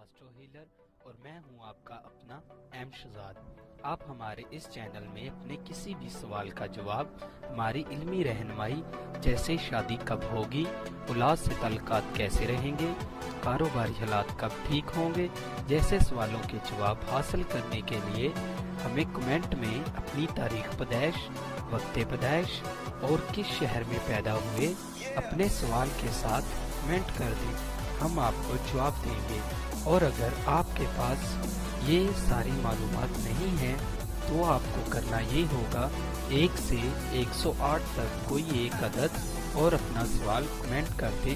Astro healer اور میں ہوں آپ کا اپنا ایم شہزاد۔ آپ ہمارے اس چینل میں اپنے کسی بھی سوال کا جواب ہماری علمی رہنمائی جیسے شادی کب ہوگی، اولاد سے تعلقات کیسے رہیں گے، کاروباری حالات کب ٹھیک ہوں گے جیسے سوالوں کے جواب حاصل کرنے کے لیے ہمیں کمنٹ میں اپنی تاریخ پیدائش، وقت پیدائش اور کس شہر میں پیدا ہوئے اپنے سوال کے ساتھ کمنٹ کر دیں، ہم آپ کو جواب دیں گے۔ اور اگر آپ کے پاس یہ ساری معلومات نہیں ہیں تو آپ کو کرنا یہ ہوگا 1 سے 108 تک کوئی ایک عدد اور اپنا سوال کمنٹ کر دیں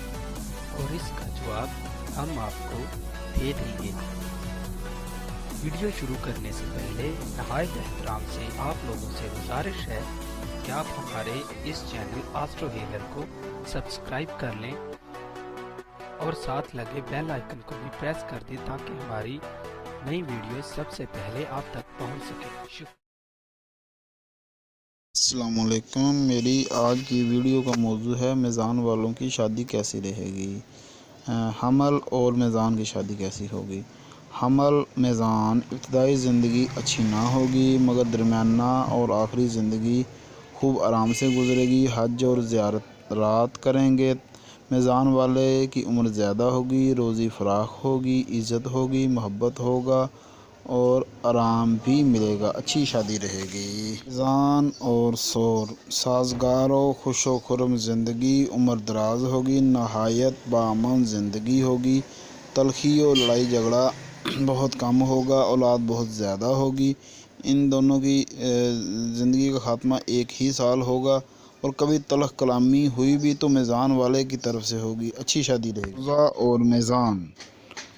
اور اس کا جواب ہم آپ کو دے دیں گے۔ ویڈیو شروع کرنے سے پہلے نہایت احترام سے آپ لوگوں سے گزارش ہے کہ آپ ہمارے اس چینل آسٹرو ہیلر کو سبسکرائب کر لیں اور ساتھ لگے بیل آئیکن کو بھی پریس کر دیں تاکہ ہماری نئی ویڈیو سب سے پہلے آپ تک پہنچ سکے۔ السلام علیکم، میری آج کی ویڈیو کا موضوع ہے میزان والوں کی شادی کیسی رہے گی۔ حمل اور میزان کی شادی کیسی ہوگی۔ حمل میزان ابتدائی زندگی اچھی نہ ہوگی مگر درمیانہ اور آخری زندگی خوب آرام سے گزرے گی۔ حج اور زیارات کریں گے۔ میزان والے کی عمر زیادہ ہوگی، روزی فراخ ہوگی، عزت ہوگی، محبت ہوگا اور آرام بھی ملے گا، اچھی شادی رہے گی۔ میزان اور سور سازگار و خوش و خرم زندگی، عمر دراز ہوگی، نہایت بامن زندگی ہوگی، تلخی اور لڑائی جھگڑا بہت کم ہوگا، اولاد بہت زیادہ ہوگی۔ ان دونوں کی زندگی کا خاتمہ 1 ہی سال ہوگا اور کبھی تلخ کلامی ہوئی بھی تو میزان والے کی طرف سے ہوگی، اچھی شادی رہے گی۔ روزہ اور میزان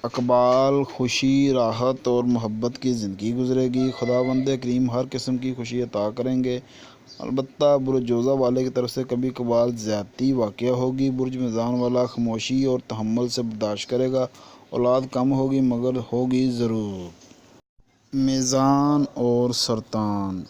اقبال، خوشی، راحت اور محبت کی زندگی گزرے گی۔ خداوند کریم ہر قسم کی خوشی عطا کریں گے، البتہ برج روزہ والے کی طرف سے کبھی کبھار زیادتی واقع ہوگی۔ برج میزان والا خاموشی اور تحمل سے برداشت کرے گا، اولاد کم ہوگی مگر ہوگی ضرور۔ میزان اور سرطان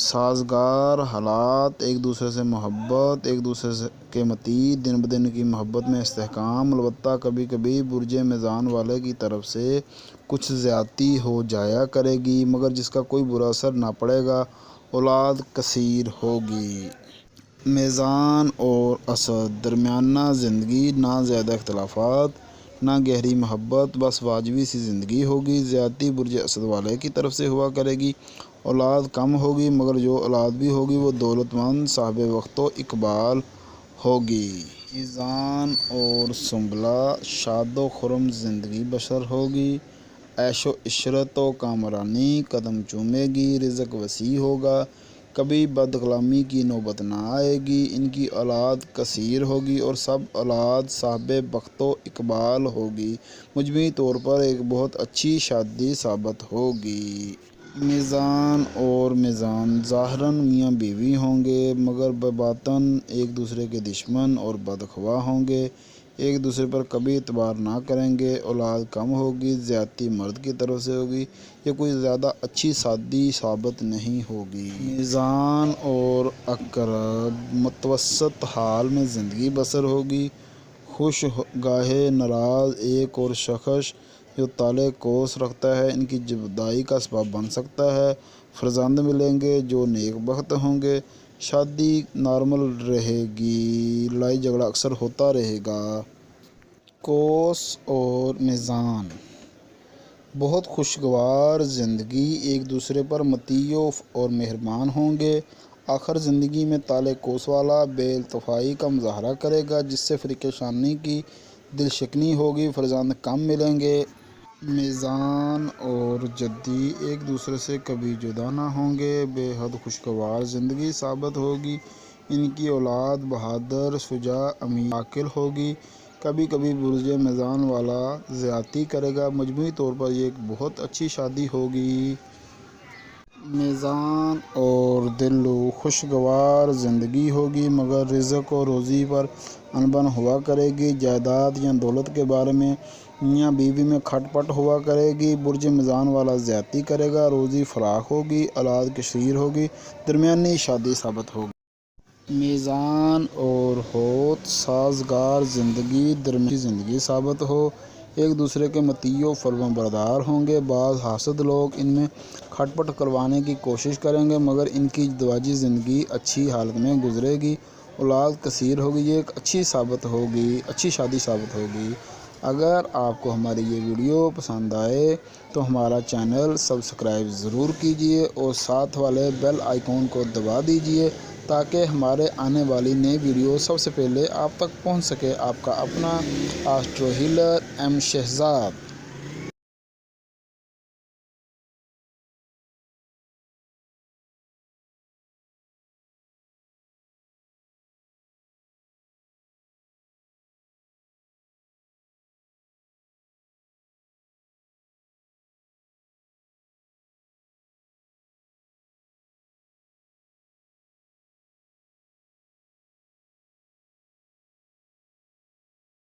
سازگار حالات، ایک دوسرے سے محبت، ایک دوسرے کے مطیع، دن بدن کی محبت میں استحکام، البتہ کبھی کبھی برج میزان والے کی طرف سے کچھ زیادتی ہو جایا کرے گی مگر جس کا کوئی برا اثر نہ پڑے گا، اولاد کثیر ہوگی۔ میزان اور اسد درمیانہ زندگی، نہ زیادہ اختلافات نہ گہری محبت، بس واجبی سی زندگی ہوگی۔ زیادتی برج اسد والے کی طرف سے ہوا کرے گی، اولاد کم ہوگی مگر جو اولاد بھی ہوگی وہ دولت مند، صاحب وقت و اقبال ہوگی۔ میزان اور سنبلہ شاد و خرم زندگی بسر ہوگی، عیش و عشرت و کامرانی قدم چومے گی، رزق وسیع ہوگا، کبھی بد کلامی کی نوبت نہ آئے گی۔ ان کی اولاد کثیر ہوگی اور سب اولاد صاحب بخت و اقبال ہوگی، مجموعی طور پر ایک بہت اچھی شادی ثابت ہوگی۔ میزان اور میزان ظاہراً میاں بیوی ہوں گے مگر بباطن ایک دوسرے کے دشمن اور بدخواہ ہوں گے، ایک دوسرے پر کبھی اعتبار نہ کریں گے، اولاد کم ہوگی، زیادتی مرد کی طرف سے ہوگی، یہ کوئی زیادہ اچھی شادی ثابت نہیں ہوگی۔ میزان اور عقرب متوسط حال میں زندگی بسر ہوگی، خوش گاہے ناراض، ایک اور شخص جو طالع کوس رکھتا ہے ان کی جدائی کا سبب بن سکتا ہے، فرزند ملیں گے جو نیک بخت ہوں گے، شادی نارمل رہے گی، لڑائی جھگڑا اکثر ہوتا رہے گا۔ کوس اور میزان بہت خوشگوار زندگی، ایک دوسرے پر مطیع اور مہربان ہوں گے۔ آخر زندگی میں طالع کوس والا بے الطفائی کا مظاہرہ کرے گا جس سے فریق شانی کی دل شکنی ہوگی، فرزند کم ملیں گے۔ میزان اور جدی ایک دوسرے سے کبھی جدا نہ ہوں گے، بے حد خوشگوار زندگی ثابت ہوگی، ان کی اولاد بہادر، شجاع، امین، عاقل ہوگی، کبھی کبھی برج میزان والا زیادتی کرے گا، مجموعی طور پر یہ ایک بہت اچھی شادی ہوگی۔ میزان اور دلو خوشگوار زندگی ہوگی مگر رزق و روزی پر انبن ہوا کرے گی، جائیداد یا دولت کے بارے میں میاں بیوی میں کھٹ پٹ ہوا کرے گی، برج میزان والا زیادتی کرے گا، روزی فراخ ہوگی، اولاد کثیر ہوگی، درمیانی شادی ثابت ہوگی۔ میزان اور حوت سازگار زندگی، درمیانی زندگی ثابت ہو، ایک دوسرے کے مطیع و فرما بردار ہوں گے۔ بعض حاسد لوگ ان میں کھٹ پٹ کروانے کی کوشش کریں گے، مگر ان کی ازدواجی زندگی اچھی حالت میں گزرے گی، اولاد کثیر ہوگی، یہ ایک اچھی شادی ثابت ہوگی۔ اگر آپ کو ہماری یہ ویڈیو پسند آئے تو ہمارا چینل سبسکرائب ضرور کیجیے اور ساتھ والے بیل آئیکن کو دبا دیجیے تاکہ ہمارے آنے والی نئی ویڈیو سب سے پہلے آپ تک پہنچ سکے۔ آپ کا اپنا آسٹرو ہیلر ایم شہزاد۔